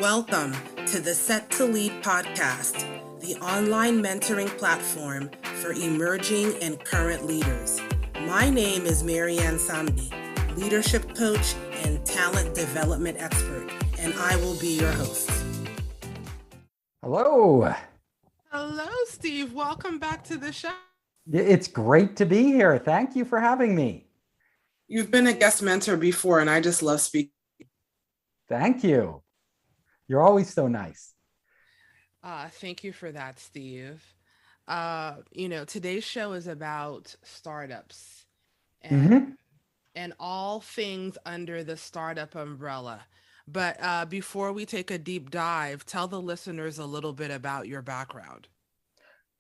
Welcome to the Set to Lead podcast, the online mentoring platform for emerging and current leaders. My name is Marianne Samdi, leadership coach and talent development expert, and I will be your host. Hello. Hello, Steve. Welcome back to the show. It's great to be here. Thank you for having me. You've been a guest mentor before, and I just love speaking. Thank you. You're always so nice. Thank you for that, Steve. Today's show is about startups and all things under the startup umbrella. But before we take a deep dive, tell the listeners a little bit about your background.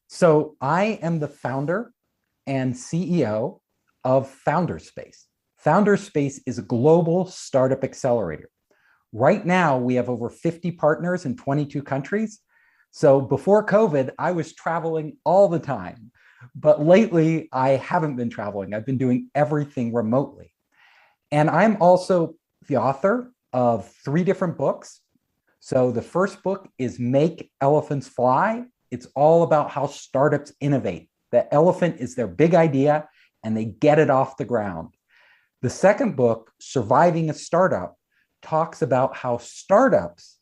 So I am the founder and CEO of Founderspace. Founderspace is a global startup accelerator. Right now, we have over 50 partners in 22 countries. So before COVID, I was traveling all the time. But lately, I haven't been traveling. I've been doing everything remotely. And I'm also the author of 3 different books. So the first book is Make Elephants Fly. It's all about how startups innovate. The elephant is their big idea, and they get it off the ground. The second book, Surviving a Startup, talks about how startups,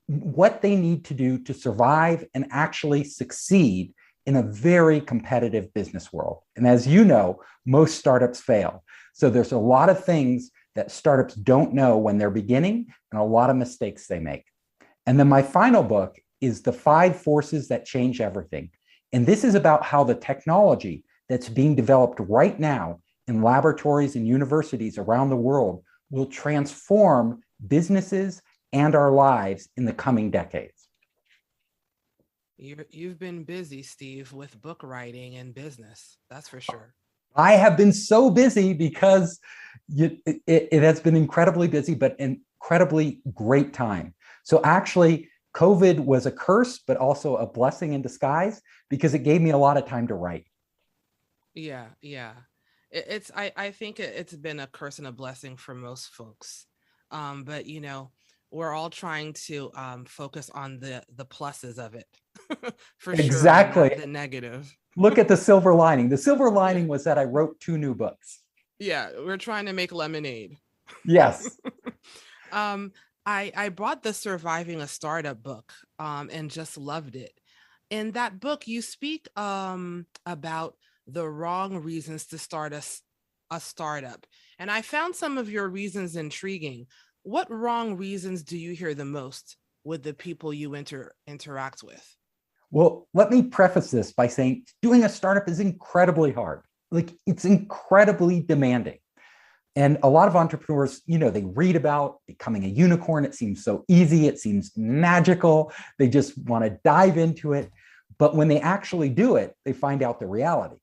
what they need to do to survive and actually succeed in a very competitive business world. And as you know, most startups fail. So there's a lot of things that startups don't know when they're beginning and a lot of mistakes they make. And then my final book is The 5 Forces That Change Everything. And this is about how the technology that's being developed right now in laboratories and universities around the world will transform businesses and our lives in the coming decades. You've been busy, Steve, with book writing and business. That's for sure. I have been so busy because it has been incredibly busy, but an incredibly great time. So actually, COVID was a curse, but also a blessing in disguise because it gave me a lot of time to write. Yeah. I think it's been a curse and a blessing for most folks. But we're all trying to focus on the pluses of it for Exactly. sure, the negative. Look at the silver lining. The silver lining was that I wrote 2 new books. Yeah, we're trying to make lemonade. Yes. I bought the Surviving a Startup book and just loved it. In that book, you speak about the wrong reasons to start a startup. And I found some of your reasons intriguing. What wrong reasons do you hear the most with the people you interact with? Well, let me preface this by saying doing a startup is incredibly hard. Like, it's incredibly demanding. And a lot of entrepreneurs, they read about becoming a unicorn. It seems so easy. It seems magical. They just want to dive into it. But when they actually do it, they find out the reality.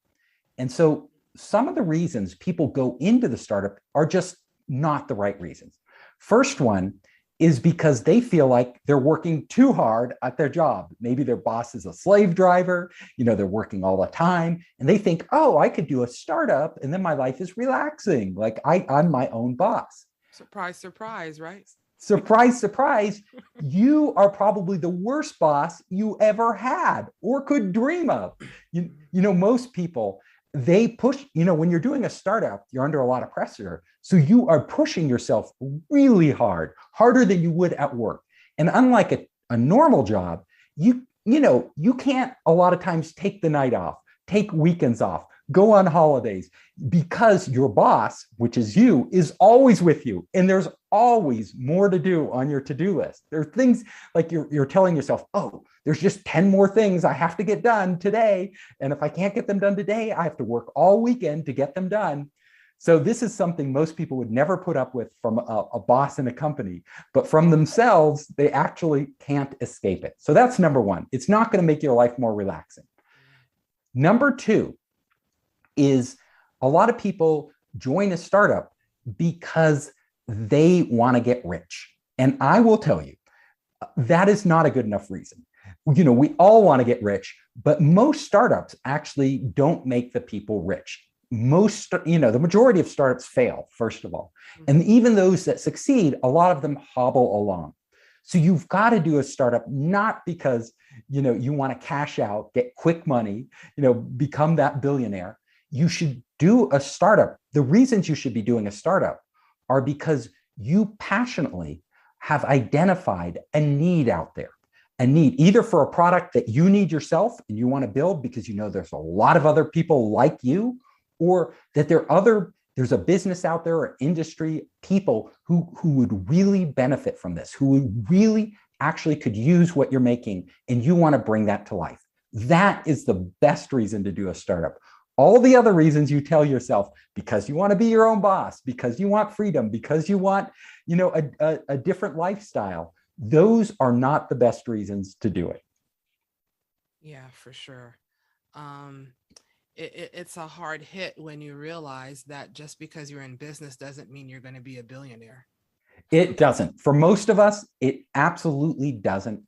And so some of the reasons people go into the startup are just not the right reasons. First one is because they feel like they're working too hard at their job. Maybe their boss is a slave driver, they're working all the time, and they think, oh, I could do a startup and then my life is relaxing. Like I'm my own boss. Surprise, surprise, right? Surprise, surprise. You are probably the worst boss you ever had or could dream of. Most people, they push, when you're doing a startup, you're under a lot of pressure. So you are pushing yourself really hard, harder than you would at work. And unlike a normal job, you can't a lot of times take the night off, take weekends off, go on holidays, because your boss, which is you, is always with you. And there's always more to do on your to-do list. There are things like you're telling yourself, oh, there's just 10 more things I have to get done today. And if I can't get them done today, I have to work all weekend to get them done. So this is something most people would never put up with from a boss in a company, but from themselves, they actually can't escape it. So that's number one. It's not going to make your life more relaxing. Number 2 is a lot of people join a startup because they want to get rich. And I will tell you, that is not a good enough reason. We all want to get rich, but most startups actually don't make the people rich. The majority of startups fail, first of all. And even those that succeed, a lot of them hobble along. So you've got to do a startup, not because, you want to cash out, get quick money, become that billionaire. You should do a startup. The reasons you should be doing a startup are because you passionately have identified a need out there, a need either for a product that you need yourself and you want to build because there's a lot of other people like you, or that there's a business out there or industry, people who would really benefit from this, who would really actually could use what you're making, and you want to bring that to life. That is the best reason to do a startup. All the other reasons you tell yourself, because you want to be your own boss, because you want freedom, because you want, a different lifestyle, those are not the best reasons to do it. Yeah, for sure. Um, it's a hard hit when you realize that just because you're in business doesn't mean you're going to be a billionaire. It doesn't. For most of us, it absolutely doesn't.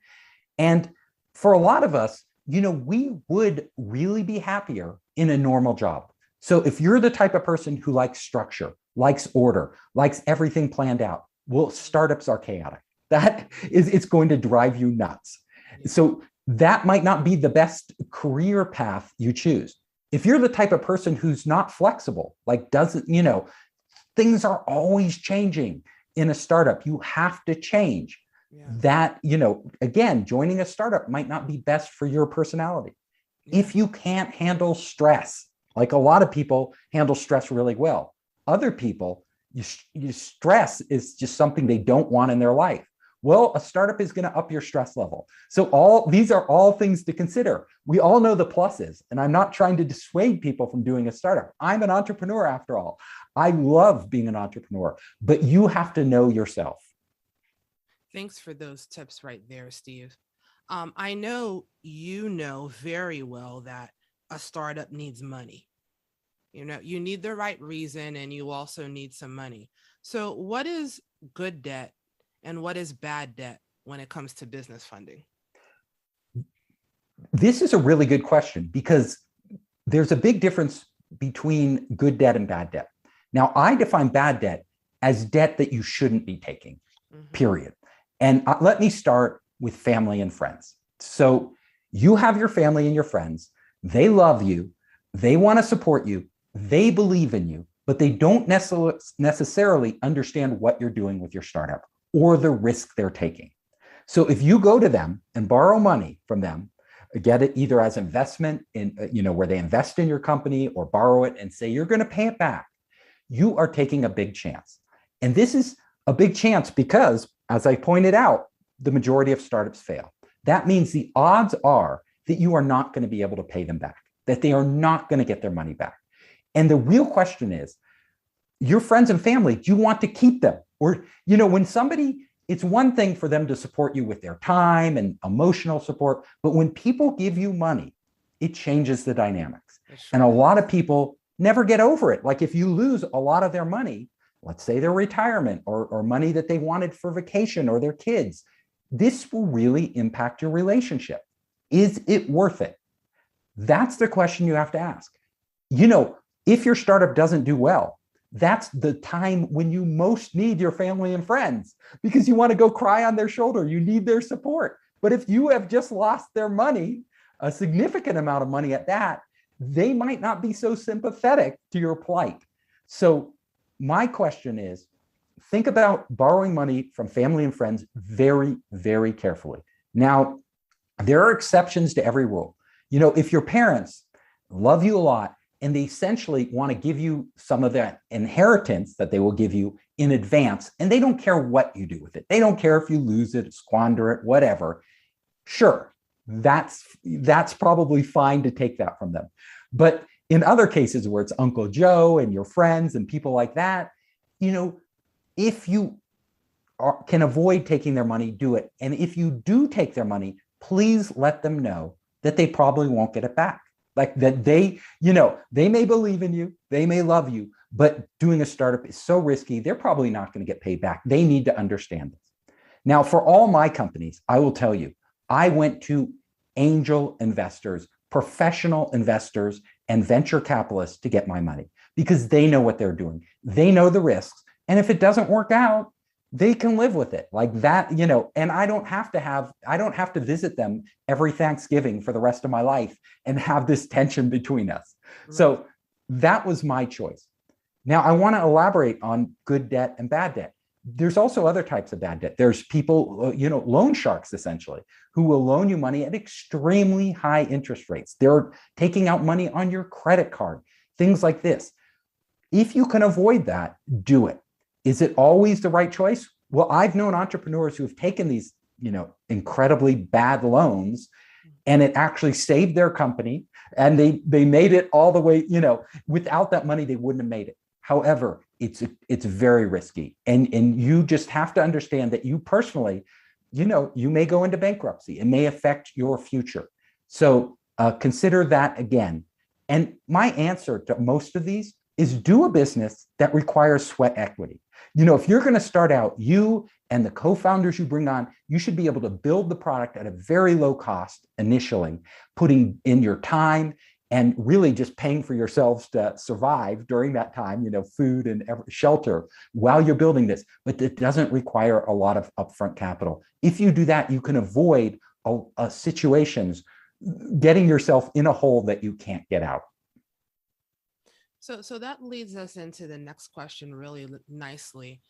And for a lot of us, we would really be happier in a normal job. So if you're the type of person who likes structure, likes order, likes everything planned out, well, startups are chaotic. It's going to drive you nuts. So that might not be the best career path you choose. If you're the type of person who's not flexible, like doesn't, things are always changing in a startup, you have to change. Yeah. That, again, joining a startup might not be best for your personality. Yeah. If you can't handle stress, like a lot of people handle stress really well. Other people, you stress is just something they don't want in their life. Well, a startup is going to up your stress level. So these are all things to consider. We all know the pluses, and I'm not trying to dissuade people from doing a startup. I'm an entrepreneur after all. I love being an entrepreneur, but you have to know yourself. Thanks for those tips right there, Steve. I know you know very well that a startup needs money. You need the right reason, and you also need some money. So what is good debt and what is bad debt when it comes to business funding? This is a really good question because there's a big difference between good debt and bad debt. Now, I define bad debt as debt that you shouldn't be taking, period. And let me start with family and friends. So you have your family and your friends. They love you. They want to support you. They believe in you, but they don't necessarily understand what you're doing with your startup or the risk they're taking. So if you go to them and borrow money from them, get it either as investment in, where they invest in your company, or borrow it and say you're going to pay it back, you are taking a big chance. And this is a big chance because, as I pointed out, the majority of startups fail. That means the odds are that you are not going to be able to pay them back, that they are not going to get their money back. And the real question is, your friends and family, do you want to keep them? Or, when somebody, it's one thing for them to support you with their time and emotional support, but when people give you money, it changes the dynamics. And a lot of people never get over it. Like if you lose a lot of their money, let's say their retirement or money that they wanted for vacation or their kids, this will really impact your relationship. Is it worth it? That's the question you have to ask. If your startup doesn't do well, that's the time when you most need your family and friends because you want to go cry on their shoulder. You need their support. But if you have just lost their money, a significant amount of money at that, they might not be so sympathetic to your plight. So my question is, think about borrowing money from family and friends very, very carefully. Now, there are exceptions to every rule. If your parents love you a lot and they essentially want to give you some of that inheritance that they will give you in advance, and they don't care what you do with it. They don't care if you lose it, squander it, whatever. Sure, that's probably fine to take that from them. But in other cases where it's Uncle Joe and your friends and people like that, if you can avoid taking their money, do it. And if you do take their money, please let them know that they probably won't get it back. Like that they may believe in you, they may love you, but doing a startup is so risky, they're probably not going to get paid back. They need to understand this. Now, for all my companies, I will tell you, I went to angel investors, professional investors, and venture capitalists to get my money because they know what they're doing. They know the risks. And if it doesn't work out, they can live with it like that, and I don't have to visit them every Thanksgiving for the rest of my life and have this tension between us. Right. So that was my choice. Now I want to elaborate on good debt and bad debt. There's also other types of bad debt. There's people, loan sharks essentially, who will loan you money at extremely high interest rates. They're taking out money on your credit card, things like this. If you can avoid that, do it. Is it always the right choice? Well, I've known entrepreneurs who have taken these, incredibly bad loans, and it actually saved their company, and they made it all the way, without that money they wouldn't have made it. However, it's very risky, and you just have to understand that you personally, you may go into bankruptcy. It may affect your future. So consider that again. And my answer to most of these is do a business that requires sweat equity. If you're going to start out, you and the co-founders you bring on, you should be able to build the product at a very low cost initially, putting in your time and really just paying for yourselves to survive during that time, food and shelter while you're building this. But it doesn't require a lot of upfront capital. If you do that, you can avoid situations getting yourself in a hole that you can't get out. So that leads us into the next question really nicely,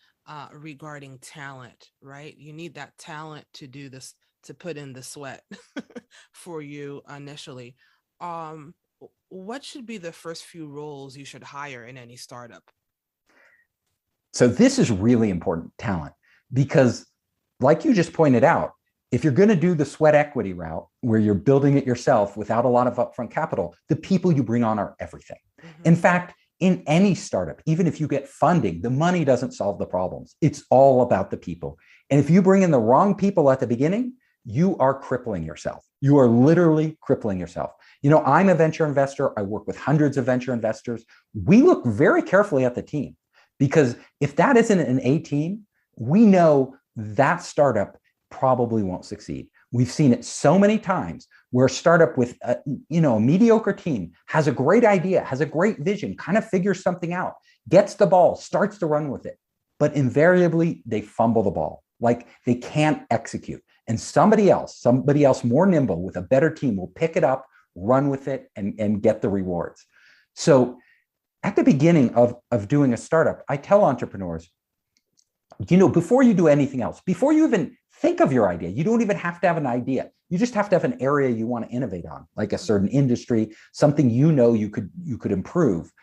regarding talent, right? You need that talent to do this, to put in the sweat for you initially. Um, what should be the first few roles you should hire in any startup? So this is really important, talent, because like you just pointed out, if you're going to do the sweat equity route where you're building it yourself without a lot of upfront capital, the people you bring on are everything. Mm-hmm. In fact, in any startup, even if you get funding, the money doesn't solve the problems. It's all about the people. And if you bring in the wrong people at the beginning, you are crippling yourself. You are literally crippling yourself. I'm a venture investor. I work with hundreds of venture investors. We look very carefully at the team, because if that isn't an A team, we know that startup probably won't succeed. We've seen it so many times where a startup with a mediocre team has a great idea, has a great vision, kind of figures something out, gets the ball, starts to run with it, but invariably they fumble the ball. Like they can't execute. And somebody else more nimble with a better team will pick it up, run with it, and get the rewards. So at the beginning of doing a startup, I tell entrepreneurs, before you do anything else, before you even think of your idea, you don't even have to have an idea. You just have to have an area you want to innovate on, like a certain industry, something you could improve.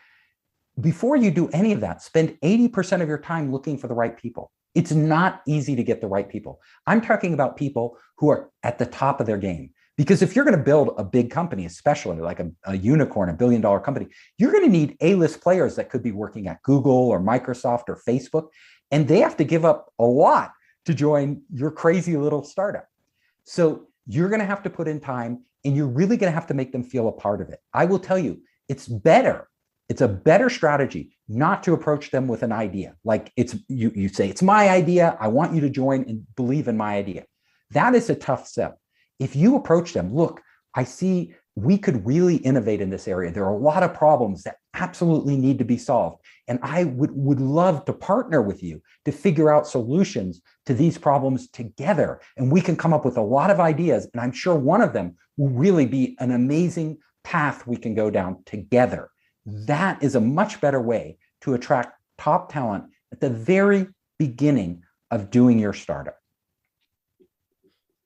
Before you do any of that, spend 80% of your time looking for the right people. It's not easy to get the right people. I'm talking about people who are at the top of their game. Because if you're going to build a big company, especially like a unicorn, $1 billion company, you're going to need A-list players that could be working at Google or Microsoft or Facebook. And they have to give up a lot to join your crazy little startup. So you're going to have to put in time, and you're really going to have to make them feel a part of it. I will tell you, it's a better strategy not to approach them with an idea. Like you say, it's my idea. I want you to join and believe in my idea. That is a tough step. If you approach them, look, I see we could really innovate in this area. There are a lot of problems that absolutely need to be solved. And I would love to partner with you to figure out solutions to these problems together. And we can come up with a lot of ideas. And I'm sure one of them will really be an amazing path we can go down together. That is a much better way to attract top talent at the very beginning of doing your startup.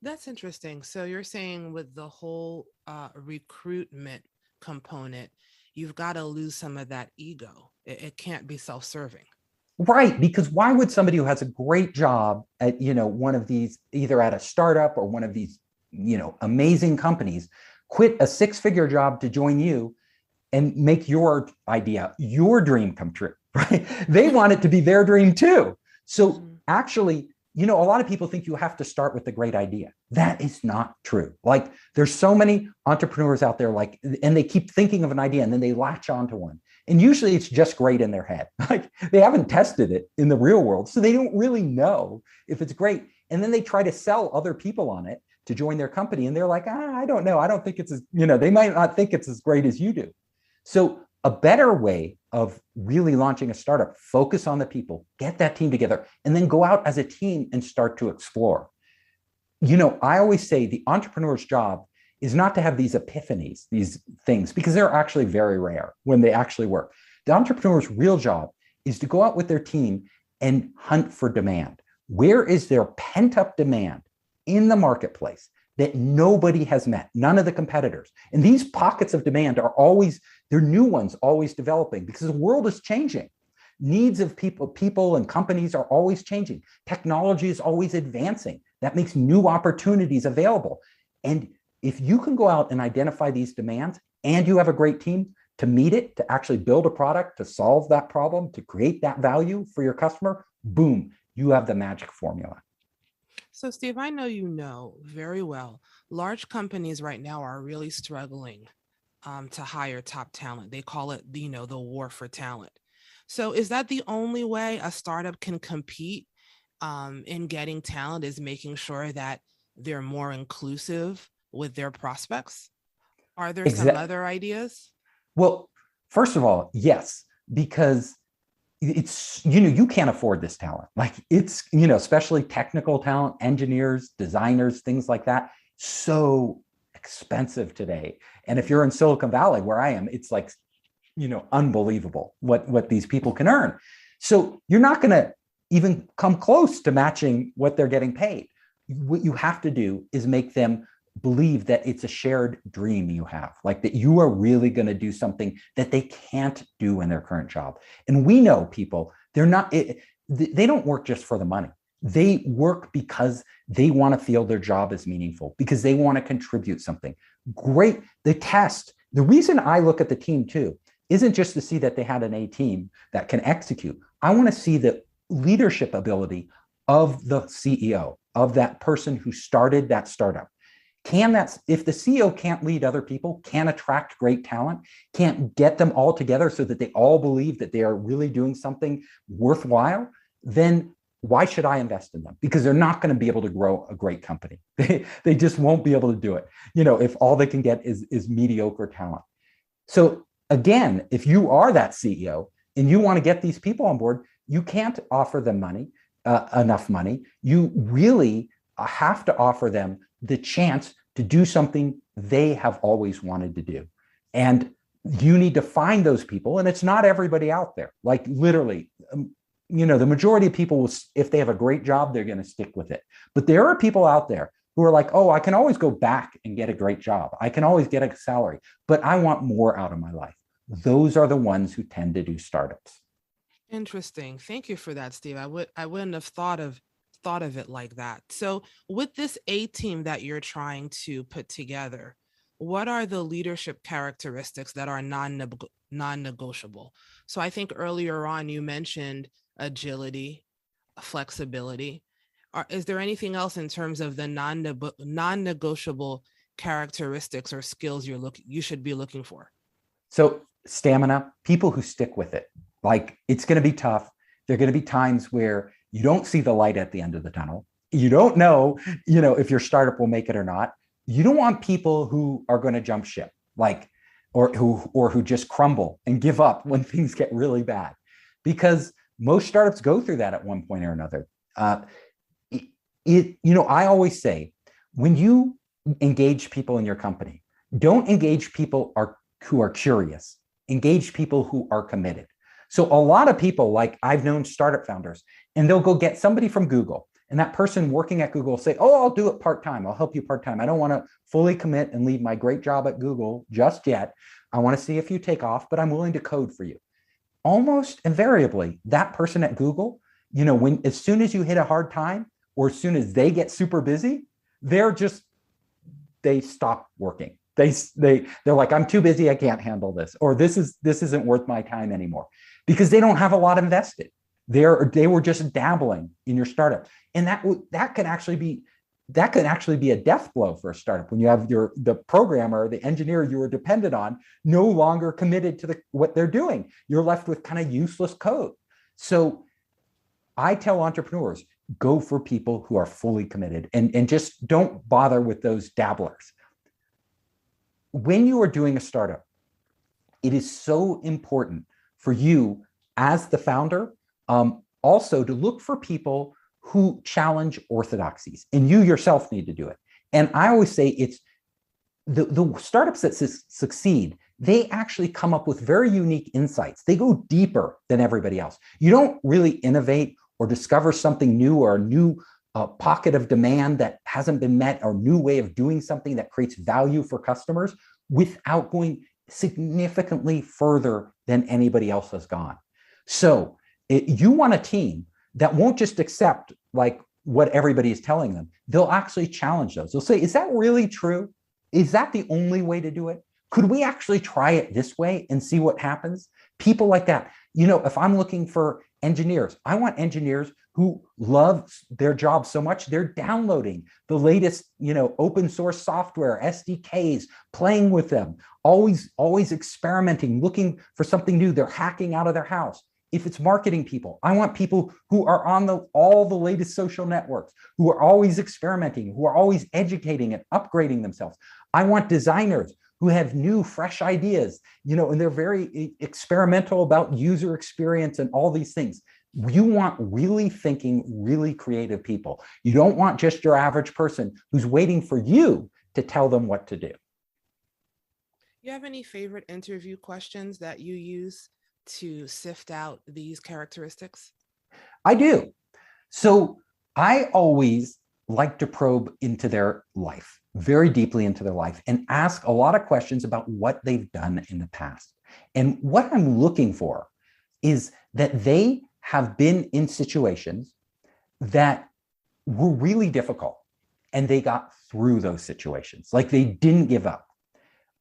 That's interesting. So you're saying with the whole recruitment component, you've got to lose some of that ego. It can't be self-serving. Right, because why would somebody who has a great job at, one of these, either at a startup or one of these, amazing companies, quit a six-figure job to join you and make your idea, your dream come true, right? They want it to be their dream too. So actually, a lot of people think you have to start with the great idea. That is not true. Like there's so many entrepreneurs out there, and they keep thinking of an idea and then they latch onto one. And usually it's just great in their head. Like they haven't tested it in the real world. So they don't really know if it's great. And then they try to sell other people on it to join their company. And they're like, I don't know. I don't think it's as, they might not think it's as great as you do. So a better way of really launching a startup, focus on the people, get that team together, and then go out as a team and start to explore. I always say the entrepreneur's job is not to have these epiphanies, these things, because they're actually very rare when they actually work. The entrepreneur's real job is to go out with their team and hunt for demand. Where is there pent up demand in the marketplace that nobody has met, none of the competitors? And these pockets of demand are always, they're new ones always developing because the world is changing. Needs of people and companies are always changing. Technology is always advancing. That makes new opportunities available. And if you can go out and identify these demands and you have a great team to meet it, to actually build a product, to solve that problem, to create that value for your customer, boom, you have the magic formula. So, Steve, I know you know very well, large companies right now are really struggling to hire top talent. They call it, the war for talent. So, is that the only way a startup can compete in getting talent, is making sure that they're more inclusive with their prospects? Are there some other ideas? Well, first of all, yes, because it's, you can't afford this talent. Like it's, especially technical talent, engineers, designers, things like that, so expensive today. And if you're in Silicon Valley where I am, it's like, unbelievable what these people can earn. So you're not going to even come close to matching what they're getting paid. What you have to do is make them believe that it's a shared dream you have, like that you are really going to do something that they can't do in their current job. And we know people, they don't work just for the money. They work because they want to feel their job is meaningful, because they want to contribute something. Great. The reason I look at the team too isn't just to see that they had an A team that can execute. I want to see the leadership ability of the CEO, of that person who started that startup. If the CEO can't lead other people, can't attract great talent, can't get them all together so that they all believe that they are really doing something worthwhile, then why should I invest in them? Because they're not going to be able to grow a great company. They just won't be able to do it, if all they can get is mediocre talent. So again, if you are that CEO and you want to get these people on board, you can't offer them enough money. You really have to offer them the chance to do something they have always wanted to do. And you need to find those people. And it's not everybody out there. Like literally, the majority of people will, if they have a great job, they're going to stick with it. But there are people out there who are like, oh, I can always go back and get a great job. I can always get a salary, but I want more out of my life. Those are the ones who tend to do startups. Interesting. Thank you for that, Steve. I wouldn't have thought of it like that. So, with this A team that you're trying to put together, what are the leadership characteristics that are non-negotiable? So, I think earlier on you mentioned agility, flexibility. Is there anything else in terms of the non-negotiable characteristics or skills you should be looking for? So, stamina, people who stick with it. Like it's going to be tough. There are going to be times where you don't see the light at the end of the tunnel. You don't know, if your startup will make it or not. You don't want people who are going to jump ship, or who just crumble and give up when things get really bad, because most startups go through that at one point or another. I always say, when you engage people in your company, don't engage people who are curious. Engage people who are committed. So a lot of people, like I've known startup founders, and they'll go get somebody from Google, and that person working at Google will say, oh, I'll do it part-time. I'll help you part-time. I don't want to fully commit and leave my great job at Google just yet. I want to see if you take off, but I'm willing to code for you. Almost invariably, that person at Google, as soon as you hit a hard time, or as soon as they get super busy, they stop working. They're like, I'm too busy. I can't handle this, or this isn't worth my time anymore, because they don't have a lot invested. They were just dabbling in your startup, and that can actually be a death blow for a startup when you have the programmer, the engineer you were dependent on, no longer committed to what they're doing. You're left with kind of useless code. So I tell entrepreneurs, go for people who are fully committed, and just don't bother with those dabblers. When you are doing a startup, it is so important for you as the founder, also to look for people who challenge orthodoxies, and you yourself need to do it. And I always say it's the startups that succeed, they actually come up with very unique insights. They go deeper than everybody else. You don't really innovate or discover something new or a new pocket of demand that hasn't been met or new way of doing something that creates value for customers without going significantly further than anybody else has gone. So you want a team that won't just accept like what everybody is telling them. They'll actually challenge those. They'll say, is that really true? Is that the only way to do it? Could we actually try it this way and see what happens? People like that. You know, if I'm looking for engineers, I want engineers who love their job so much they're downloading the latest, you know, open source software, SDKs, playing with them, always experimenting, looking for something new. They're hacking out of their house. If it's marketing people, I want people who are on all the latest social networks, who are always experimenting, who are always educating and upgrading themselves. I want designers who have new, fresh ideas, you know, and they're very experimental about user experience and all these things. You want really thinking, really creative people. You don't want just your average person who's waiting for you to tell them what to do. You have any favorite interview questions that you use to sift out these characteristics? I do. So I always like to probe into their life, very deeply into their life, and ask a lot of questions about what they've done in the past. And what I'm looking for is that they have been in situations that were really difficult and they got through those situations. Like they didn't give up.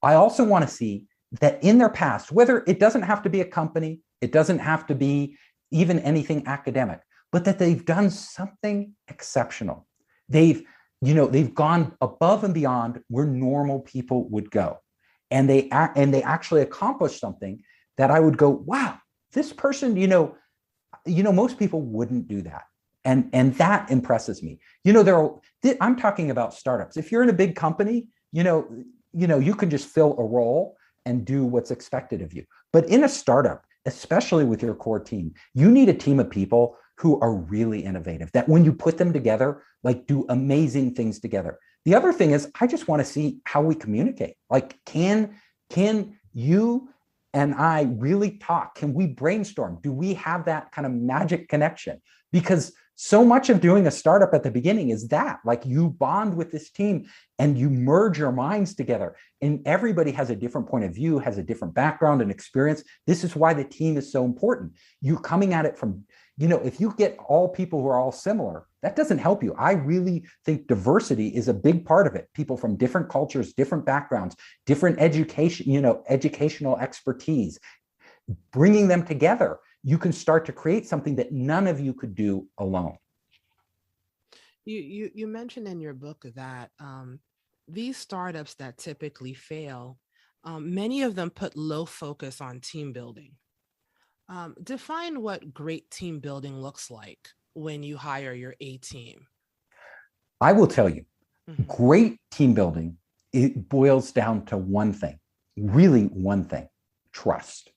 I also want to see that in their past, whether it doesn't have to be a company, it doesn't have to be even anything academic, but that they've done something exceptional. They've gone above and beyond where normal people would go. And they actually accomplished something that I would go, wow, this person, most people wouldn't do that. And that impresses me. I'm talking about startups. If you're in a big company, you can just fill a role and do what's expected of you. But in a startup, especially with your core team, you need a team of people who are really innovative, that when you put them together, like do amazing things together. The other thing is, I just want to see how we communicate. Like, can you and I really talk? Can we brainstorm? Do we have that kind of magic connection? Because so much of doing a startup at the beginning is that, like, you bond with this team and you merge your minds together, and everybody has a different point of view, has a different background and experience. This is why the team is so important. You're coming at it from, if you get all people who are all similar, that doesn't help you. I really think diversity is a big part of it. People from different cultures, different backgrounds, different education, educational expertise, bringing them together, you can start to create something that none of you could do alone. You mentioned in your book that these startups that typically fail, many of them put low focus on team building. Define what great team building looks like when you hire your A team. I will tell you, great team building, it boils down to one thing, really one thing: trust.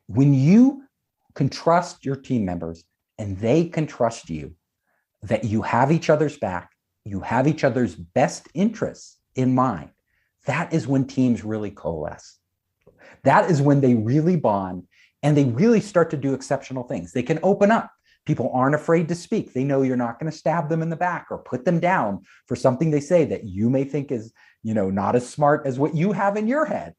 When you can trust your team members and they can trust you, that you have each other's back, you have each other's best interests in mind, that is when teams really coalesce. That is when they really bond and they really start to do exceptional things. They can open up. People aren't afraid to speak. They know you're not going to stab them in the back or put them down for something they say that you may think is, not as smart as what you have in your head.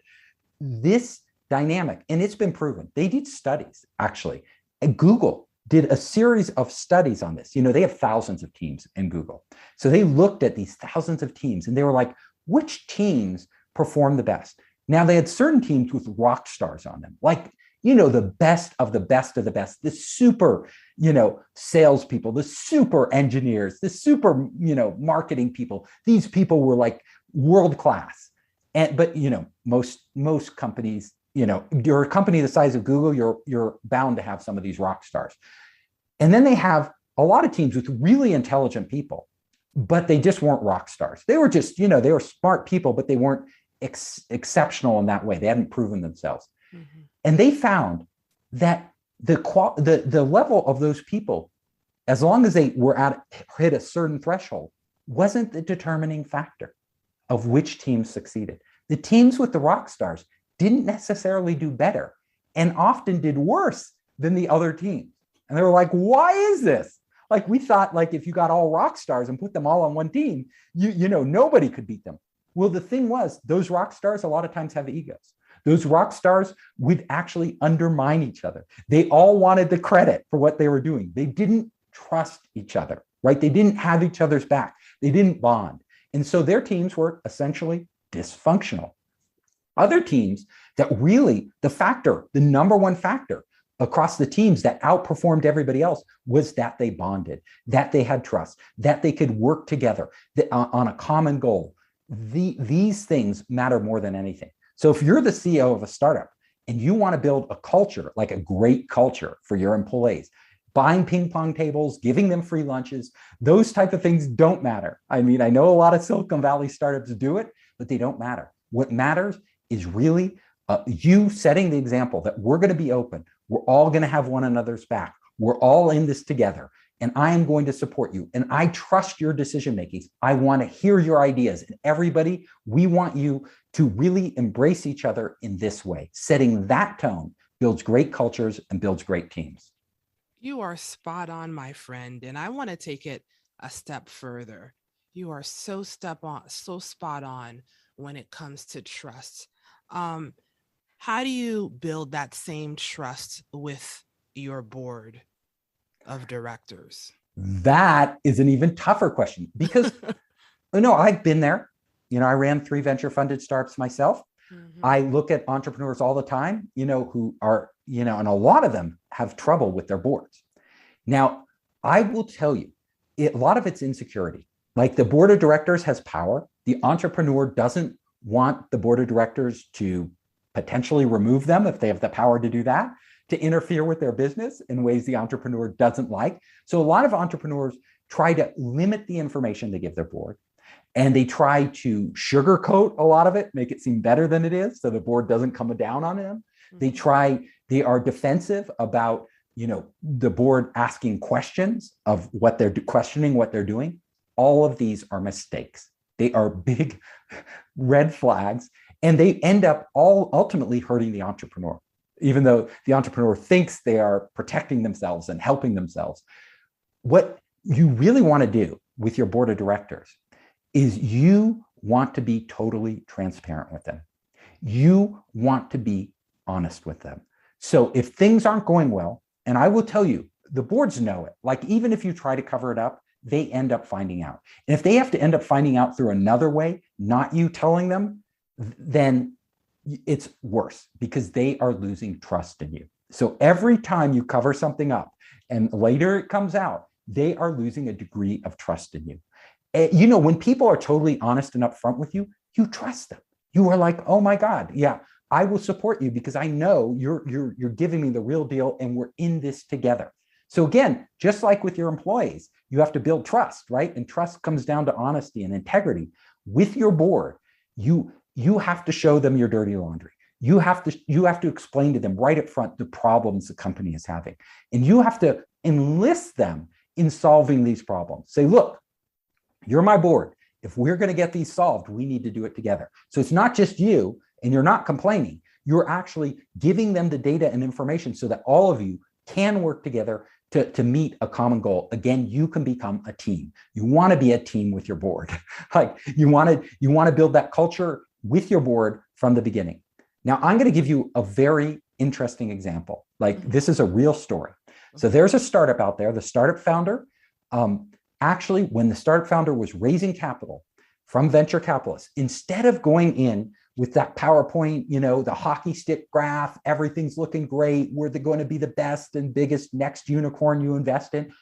This dynamic, and it's been proven. They did studies, actually. And Google did a series of studies on this. They have thousands of teams in Google. So they looked at these thousands of teams and they were like, which teams perform the best? Now, they had certain teams with rock stars on them, like, the best of the best of the best, the super, salespeople, the super engineers, the super, marketing people. These people were like world class. But most companies, you're a company the size of Google, you're bound to have some of these rock stars. And then they have a lot of teams with really intelligent people, but they just weren't rock stars. They were just, they were smart people, but they weren't exceptional in that way. They hadn't proven themselves. Mhm. And they found that the level of those people, as long as they were hit a certain threshold, wasn't the determining factor of which teams succeeded. The teams with the rock stars didn't necessarily do better and often did worse than the other teams. And they were like, why is this? Like, we thought, like, if you got all rock stars and put them all on one team, you know, nobody could beat them. Well, the thing was, those rock stars a lot of times have egos. Those rock stars would actually undermine each other. They all wanted the credit for what they were doing. They didn't trust each other, right? They didn't have each other's back. They didn't bond. And so their teams were essentially dysfunctional. Other teams that really, the number one factor across the teams that outperformed everybody else was that they bonded, that they had trust, that they could work together on a common goal. These things matter more than anything. So if you're the CEO of a startup and you want to build a culture, like a great culture for your employees, buying ping pong tables, giving them free lunches, those type of things don't matter. I mean, I know a lot of Silicon Valley startups do it, but they don't matter. What matters is really you setting the example that we're going to be open. We're all going to have one another's back. We're all in this together. And I am going to support you. And I trust your decision making. I want to hear your ideas. And everybody, we want you to really embrace each other in this way. Setting that tone builds great cultures and builds great teams. You are spot on, my friend. And I want to take it a step further. You are so spot on when it comes to trust. Um, how do you build that same trust with your board of directors? That is an even tougher question because no, I've been there. You know, I ran 3 venture funded startups myself. Mhm. I look at entrepreneurs all the time, you know, who are, you know, and a lot of them have trouble with their boards. Now, I will tell you, a lot of it's insecurity. Like, the board of directors has power. The entrepreneur doesn't want the board of directors to potentially remove them if they have the power to do that, to interfere with their business in ways the entrepreneur doesn't like. So a lot of entrepreneurs try to limit the information they give their board, and they try to sugarcoat a lot of it, make it seem better than it is, so the board doesn't come down on them. They are defensive about, you know, the board asking questions of what they're questioning what they're doing. All of these are mistakes. They are big red flags, and they end up all ultimately hurting the entrepreneur, even though the entrepreneur thinks they are protecting themselves and helping themselves. What you really want to do with your board of directors is you want to be totally transparent with them. You want to be honest with them. So if things aren't going well, and I will tell you, the boards know it. Like, even if you try to cover it up, they end up finding out. And if they have to end up finding out through another way, not you telling them, then it's worse because they are losing trust in you. So every time you cover something up and later it comes out, they are losing a degree of trust in you. You know, when people are totally honest and upfront with you, you trust them. You are like, oh my God, yeah, I will support you because I know you're giving me the real deal and we're in this together. So again, just like with your employees, you have to build trust, right? And trust comes down to honesty and integrity. With your board, you have to show them your dirty laundry. You have to explain to them right up front the problems the company is having. And you have to enlist them in solving these problems. Say, look, you're my board. If we're going to get these solved, we need to do it together. So it's not just you, and you're not complaining. You're actually giving them the data and information so that all of you can work together to meet a common goal. Again, you can become a team. You want to be a team with your board. Like, you want to build that culture with your board from the beginning. Now, I'm going to give you a very interesting example. Like, this is a real story. So there's a startup out there, the startup founder, actually, when the startup founder was raising capital from venture capitalists, instead of going in with that PowerPoint, you know, the hockey stick graph, everything's looking great, we're going to be the best and biggest next unicorn you invest in,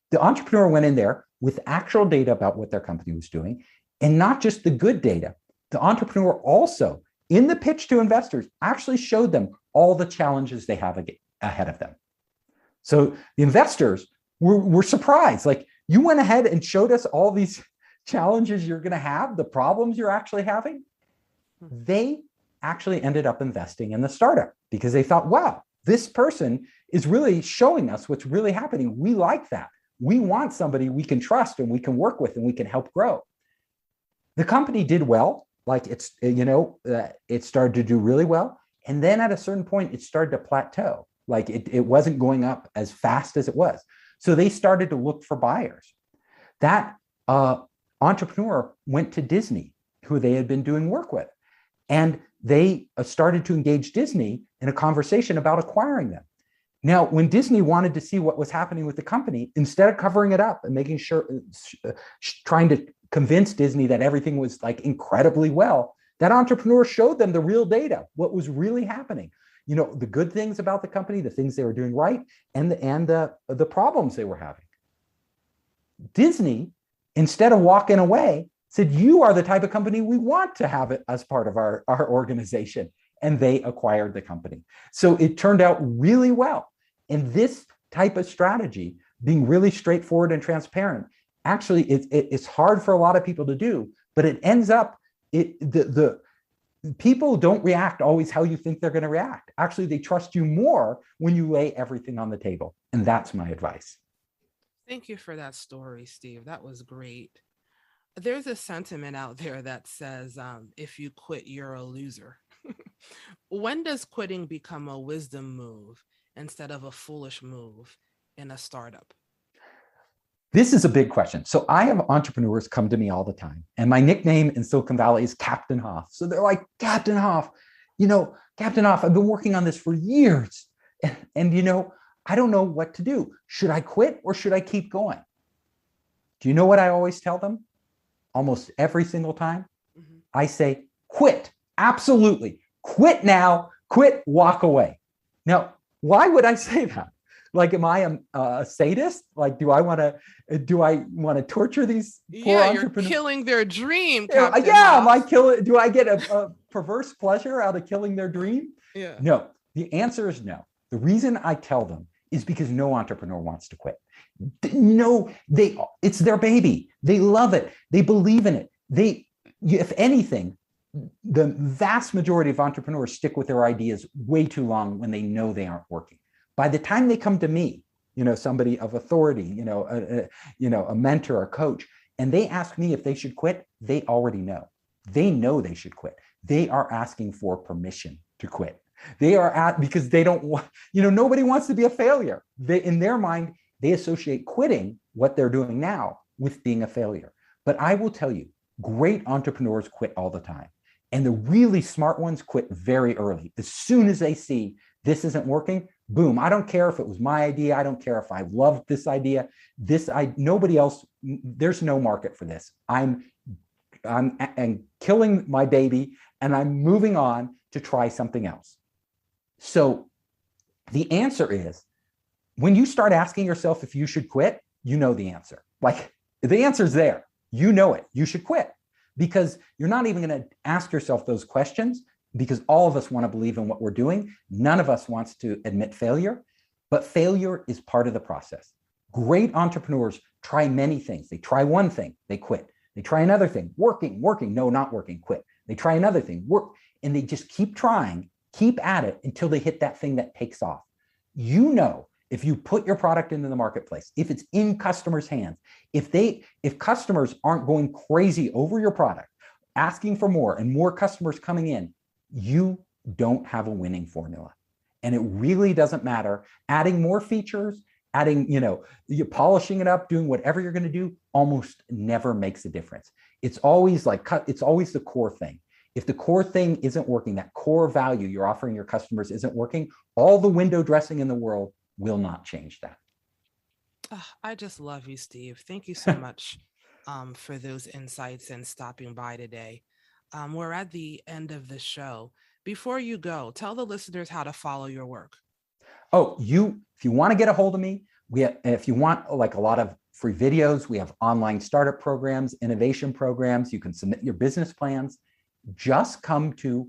the entrepreneur went in there with actual data about what their company was doing, and not just the good data. The entrepreneur also, in the pitch to investors, actually showed them all the challenges they have ahead of them. So the investors were surprised. Like, you went ahead and showed us all these challenges you're going to have, the problems you're actually having. They actually ended up investing in the startup because they thought, wow, this person is really showing us what's really happening. We like that. We want somebody we can trust and we can work with and we can help grow. The company did well. Like it started to do really well. And then at a certain point, it started to plateau. Like it wasn't going up as fast as it was. So they started to look for buyers. That entrepreneur went to Disney, who they had been doing work with. And they started to engage Disney in a conversation about acquiring them. Now, when Disney wanted to see what was happening with the company, instead of covering it up and making sure, trying to convince Disney that everything was like incredibly well, that entrepreneur showed them the real data, what was really happening. The good things about the company, the things they were doing right, and the problems they were having. Disney, instead of walking away, said, you are the type of company we want to have it as part of our organization. And they acquired the company. So it turned out really well. And this type of strategy, being really straightforward and transparent, actually it's hard for a lot of people to do, but it ends up, the people don't react always how you think they're going to react. Actually, they trust you more when you lay everything on the table. And that's my advice. Thank you for that story, Steve. That was great. There's a sentiment out there that says, if you quit, you're a loser. When does quitting become a wisdom move instead of a foolish move in a startup? This is a big question. So I have entrepreneurs come to me all the time, and my nickname in Silicon Valley is Captain Hoff. So they're like, Captain Hoff, Captain Hoff, I've been working on this for years. And I don't know what to do. Should I quit or should I keep going? Do you know what I always tell them? Almost every single time, I say, quit. Absolutely. Quit now. Quit. Walk away. Now, why would I say that? Like, am I a sadist? Like, do I want to torture these poor entrepreneurs? You're killing their dream. Yeah, am I killing? Do I get a perverse pleasure out of killing their dream? Yeah. No. The answer is no. The reason I tell them is because no entrepreneur wants to quit. No, it's their baby. They love it. They believe in it. If anything, the vast majority of entrepreneurs stick with their ideas way too long when they know they aren't working. By the time they come to me, somebody of authority, a mentor, a coach, and they ask me if they should quit, they already know. They know they should quit. They are asking for permission to quit. Because they don't want, nobody wants to be a failure. In their mind, they associate quitting, what they're doing now, with being a failure. But I will tell you, great entrepreneurs quit all the time. And the really smart ones quit very early. As soon as they see this isn't working, boom. I don't care if it was my idea. I don't care if I loved this idea. Nobody else, there's no market for this. I'm killing my baby and I'm moving on to try something else. So the answer is, when you start asking yourself if you should quit, you know the answer. Like, the answer is there. You know it. You should quit, because you're not even going to ask yourself those questions, because all of us want to believe in what we're doing. None of us wants to admit failure, but failure is part of the process. Great entrepreneurs try many things. They try one thing, they quit. They try another thing, working, no, not working, quit. They try another thing, work, and they just keep trying, keep at it until they hit that thing that takes off. If you put your product into the marketplace, if it's in customers' hands, if customers aren't going crazy over your product, asking for more and more customers coming in, you don't have a winning formula. And it really doesn't matter. Adding more features, you're polishing it up, doing whatever you're going to do, almost never makes a difference. It's always the core thing. If the core thing isn't working, that core value you're offering your customers isn't working, all the window dressing in the world will not change that. I just love you, Steve. Thank you so much for those insights and stopping by today. We're at the end of the show. Before you go, tell the listeners how to follow your work. Oh, if you want to get a hold of me, if you want like a lot of free videos, we have online startup programs, innovation programs. You can submit your business plans. Just come to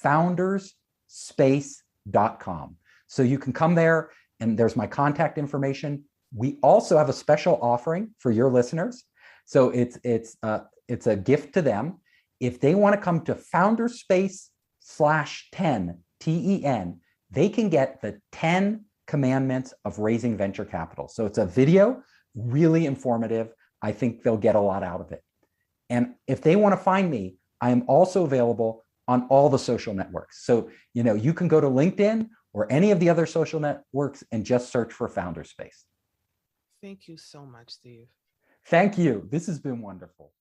foundersspace.com. So you can come there, and there's my contact information. We also have a special offering for your listeners. So it's a gift to them. If they want to come to founderspace /10 TEN, they can get the 10 commandments of raising venture capital. So it's a video, really informative. I think they'll get a lot out of it. And if they want to find me, I am also available on all the social networks. So, you can go to LinkedIn or any of the other social networks and just search for Founder Space. Thank you so much, Steve. Thank you. This has been wonderful.